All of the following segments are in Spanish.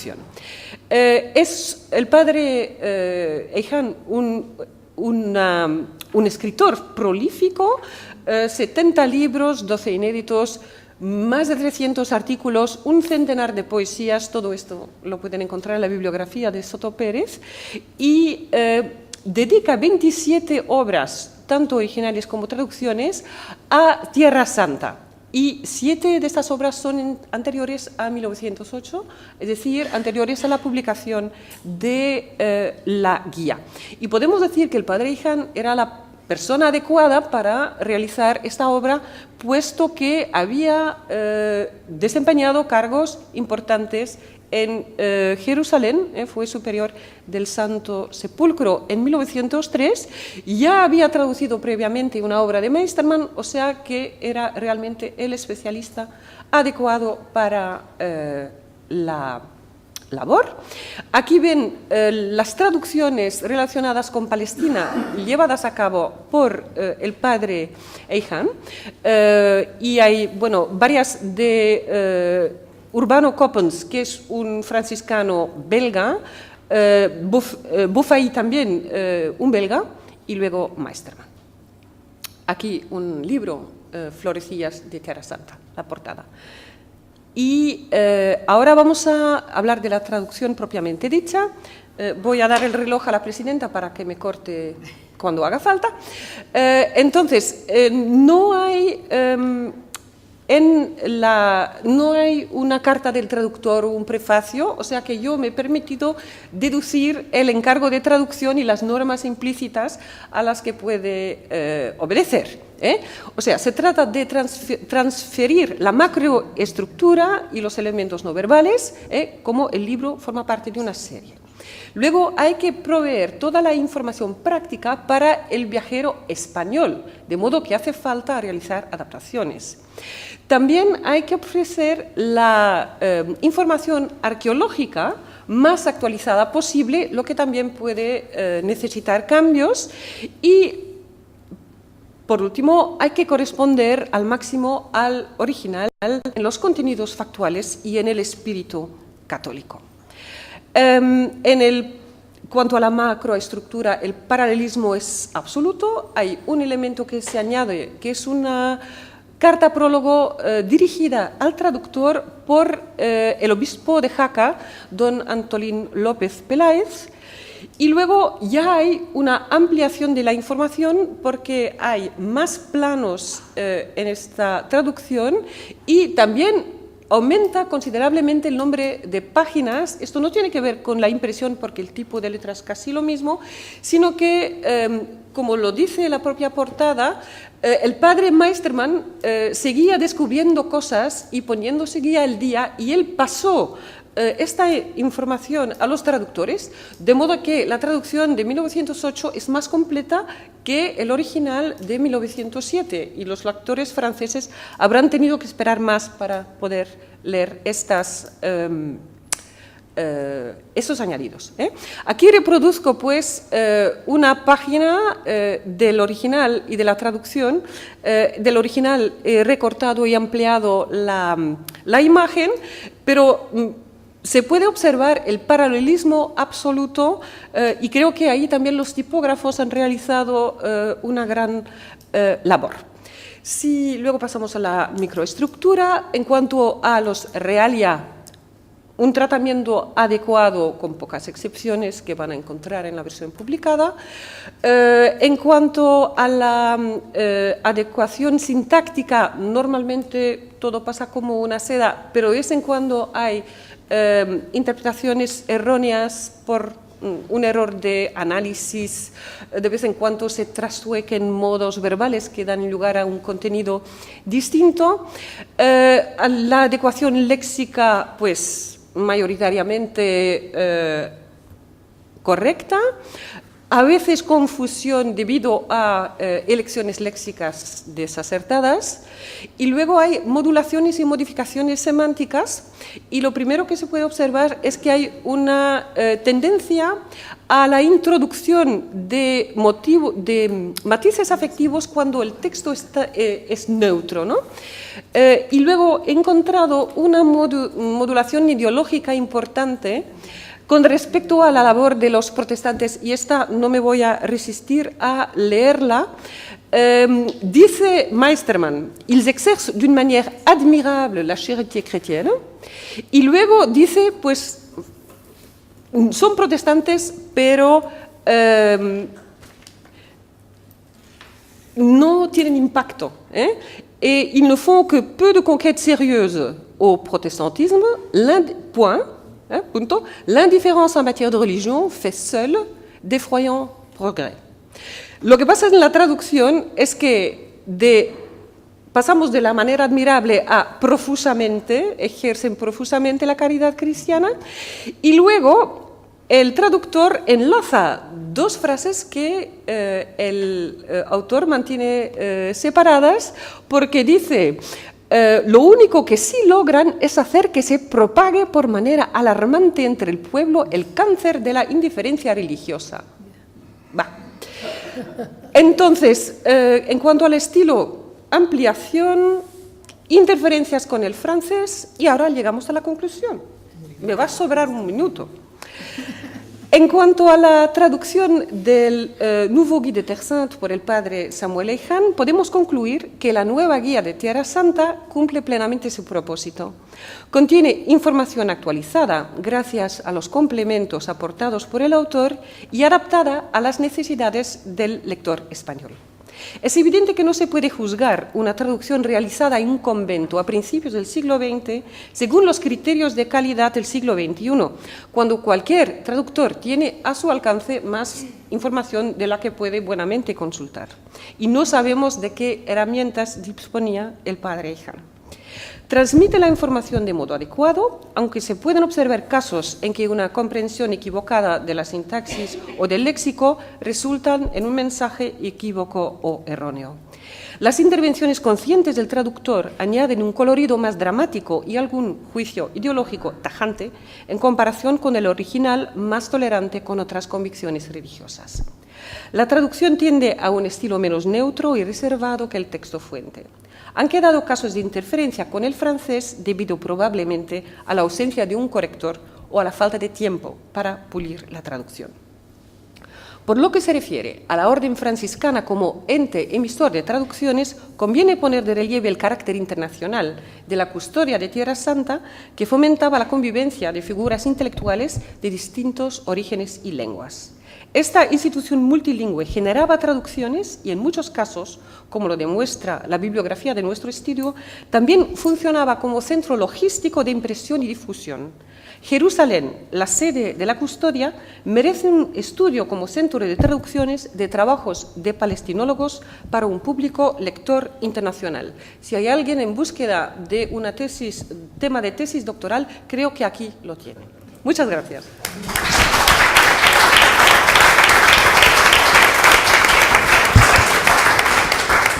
traducción. Es el padre Eijan un escritor prolífico, 70 libros, 12 inéditos, más de 300 artículos, un centenar de poesías, todo esto lo pueden encontrar en la bibliografía de Soto Pérez, y dedica 27 obras, tanto originales como traducciones, a Tierra Santa. Y 7 de estas obras son anteriores a 1908, es decir, anteriores a la publicación de la guía. Y podemos decir que el padre Eijan era la persona adecuada para realizar esta obra, puesto que había desempeñado cargos importantes en Jerusalén, fue superior del Santo Sepulcro en 1903, ya había traducido previamente una obra de Meistermann, o sea que era realmente el especialista adecuado para la labor. Aquí ven las traducciones relacionadas con Palestina llevadas a cabo por el padre Eijan, y hay, bueno, varias de Urbano Coppens, que es un franciscano belga, Buffay también un belga, y luego Meistermann. Aquí un libro, Florecillas de Tierra Santa, la portada. Y ahora vamos a hablar de la traducción propiamente dicha. Voy a dar el reloj a la presidenta para que me corte cuando haga falta. Entonces, no hay no hay una carta del traductor o un prefacio, o sea que yo me he permitido deducir el encargo de traducción y las normas implícitas a las que puede obedecer. O sea, se trata de transferir la macroestructura y los elementos no verbales, como el libro forma parte de una serie. Luego hay que proveer toda la información práctica para el viajero español, de modo que hace falta realizar adaptaciones. También hay que ofrecer la información arqueológica más actualizada posible, lo que también puede necesitar cambios. Y, por último, hay que corresponder al máximo al original en los contenidos factuales y en el espíritu católico. Cuanto a la macroestructura, el paralelismo es absoluto. Hay un elemento que se añade, que es una carta prólogo dirigida al traductor por el obispo de Jaca, don Antolín López Peláez. Y luego ya hay una ampliación de la información porque hay más planos en esta traducción y también aumenta considerablemente el nombre de páginas. Esto no tiene que ver con la impresión porque el tipo de letra es casi lo mismo, sino que, como lo dice la propia portada, el padre Meistermann seguía descubriendo cosas y poniéndose guía al día, y él pasó esta información a los traductores, de modo que la traducción de 1908 es más completa que el original de 1907, y los lectores franceses habrán tenido que esperar más para poder leer estos añadidos. Aquí reproduzco pues una página del original y de la traducción. Del original he recortado y ampliado la imagen, pero se puede observar el paralelismo absoluto, y creo que ahí también los tipógrafos han realizado una gran labor. Si luego pasamos a la microestructura, en cuanto a los realia, un tratamiento adecuado con pocas excepciones que van a encontrar en la versión publicada. En cuanto a la adecuación sintáctica, normalmente todo pasa como una seda, pero de vez en cuando hay interpretaciones erróneas por un error de análisis, de vez en cuando se trastuequen modos verbales que dan lugar a un contenido distinto. La adecuación léxica, pues mayoritariamente correcta. a veces confusión debido a elecciones léxicas desacertadas, y luego hay modulaciones y modificaciones semánticas, y lo primero que se puede observar es que hay una tendencia a la introducción de matices afectivos cuando el texto es neutro, ¿no? Y luego he encontrado una modulación ideológica importante con respecto a la labor de los protestantes, y esta no me voy a resistir a leerla. Dice Meistermann, ils exercent d'une manière admirable la charité chrétienne, y luego dice, pues, son protestantes, pero no tienen impacto, et ils ne font que peu de conquêtes sérieuses au protestantisme, l'indifférence en matière de religion fait seule d'effrayants progrès. Lo que pasa en la traducción es que pasamos de la manera admirable a profusamente, ejercen profusamente la caridad cristiana, y luego el traductor enlaza dos frases que el autor mantiene separadas, porque dice: lo único que sí logran es hacer que se propague por manera alarmante entre el pueblo el cáncer de la indiferencia religiosa. Entonces, en cuanto al estilo, ampliación, interferencias con el francés, y ahora llegamos a la conclusión. Me va a sobrar un minuto. En cuanto a la traducción del Nouveau Guide de Terre Sainte por el padre Samuel Eijan, podemos concluir que la nueva guía de Tierra Santa cumple plenamente su propósito. Contiene información actualizada gracias a los complementos aportados por el autor y adaptada a las necesidades del lector español. Es evidente que no se puede juzgar una traducción realizada en un convento a principios del siglo XX según los criterios de calidad del siglo XXI, cuando cualquier traductor tiene a su alcance más información de la que puede buenamente consultar. Y no sabemos de qué herramientas disponía el padre Eijan. Transmite la información de modo adecuado, aunque se pueden observar casos en que una comprensión equivocada de la sintaxis o del léxico resultan en un mensaje equívoco o erróneo. Las intervenciones conscientes del traductor añaden un colorido más dramático y algún juicio ideológico tajante en comparación con el original más tolerante con otras convicciones religiosas. La traducción tiende a un estilo menos neutro y reservado que el texto fuente. Han quedado casos de interferencia con el francés debido probablemente a la ausencia de un corrector o a la falta de tiempo para pulir la traducción. Por lo que se refiere a la Orden Franciscana como ente emisor de traducciones, conviene poner de relieve el carácter internacional de la custodia de Tierra Santa, que fomentaba la convivencia de figuras intelectuales de distintos orígenes y lenguas. Esta institución multilingüe generaba traducciones y en muchos casos, como lo demuestra la bibliografía de nuestro estudio, también funcionaba como centro logístico de impresión y difusión. Jerusalén, la sede de la custodia, merece un estudio como centro de traducciones de trabajos de palestinólogos para un público lector internacional. Si hay alguien en búsqueda de una tema de tesis doctoral, creo que aquí lo tiene. Muchas gracias.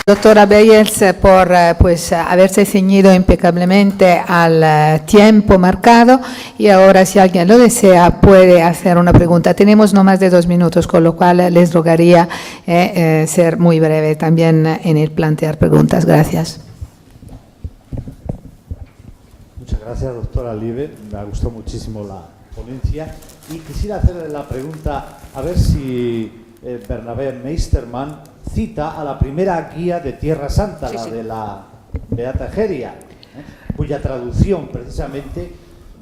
Doctora Beyers, por pues, haberse ceñido impecablemente al tiempo marcado, y ahora, si alguien lo desea, puede hacer una pregunta. Tenemos no más de 2 minutos, con lo cual les rogaría ser muy breve también en el plantear preguntas. Gracias. Muchas gracias, doctora Liebe. Me gustó muchísimo la ponencia y quisiera hacerle la pregunta, a ver si Bernabé Meistermann cita a la primera guía de Tierra Santa, sí, la de la Beata Egeria, cuya traducción, precisamente,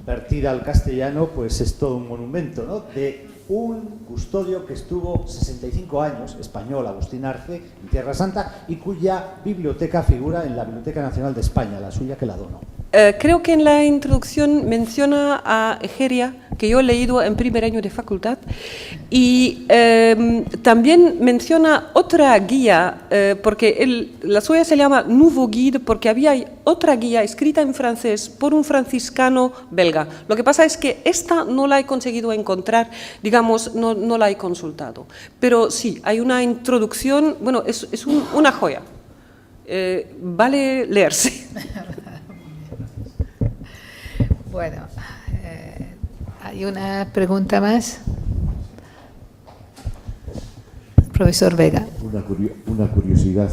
vertida al castellano, pues es todo un monumento, ¿no?, de un custodio que estuvo 65 años, español, Agustín Arce, en Tierra Santa, y cuya biblioteca figura en la Biblioteca Nacional de España, la suya que la donó. Creo que en la introducción menciona a Egeria, que yo he leído en primer año de facultad, y también menciona otra guía, porque la suya se llama Nouveau Guide, porque había otra guía escrita en francés por un franciscano belga. Lo que pasa es que esta no la he conseguido encontrar, digamos, no la he consultado. Pero sí, hay una introducción, bueno, es una joya. Vale leerse. Bueno, ¿hay una pregunta más? Profesor Vega. Una curiosidad.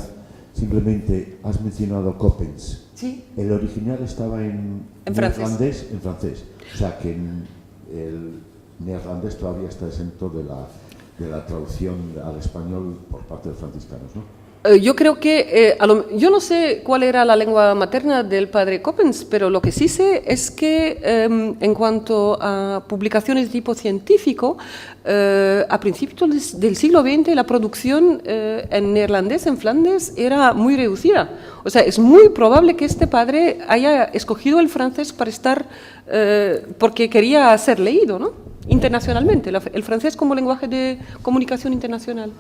Simplemente has mencionado Coppens. Sí. El original estaba en francés. En francés. O sea que el neerlandés todavía está exento de la traducción al español por parte de los franciscanos, ¿no? Yo creo que, yo no sé cuál era la lengua materna del padre Coppens, pero lo que sí sé es que en cuanto a publicaciones de tipo científico, a principios del siglo XX la producción en neerlandés en Flandes era muy reducida. O sea, es muy probable que este padre haya escogido el francés para estar, porque quería ser leído, ¿no? Internacionalmente, el francés como lenguaje de comunicación internacional.